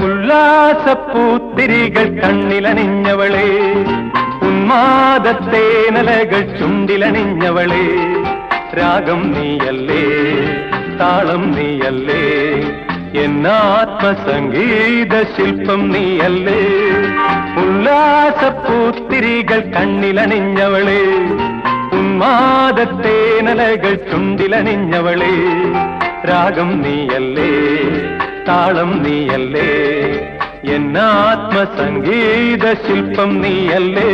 ഉല്ലാസപ്പൂത്തിരികൾ കണ്ണിലണിഞ്ഞവളെ, ഉന്മാദത്തേനലകൾ ചുണ്ടിലണിഞ്ഞവളെ, രാഗം നീയല്ലേ, താളം നീയല്ലേ, എന്നാത്മസംഗീത ശില്പം നീയല്ലേ. ഉല്ലാസപ്പൂത്തിരികൾ കണ്ണിലണിഞ്ഞവളെ, ഉന്മാദത്തേനലകൾ ചുണ്ടിലണിഞ്ഞവളെ, രാഗം നീയല്ലേ, താളം നീയല്ലേ, എന്നാത്മസംഗീത ശില്പം നീയല്ലേ.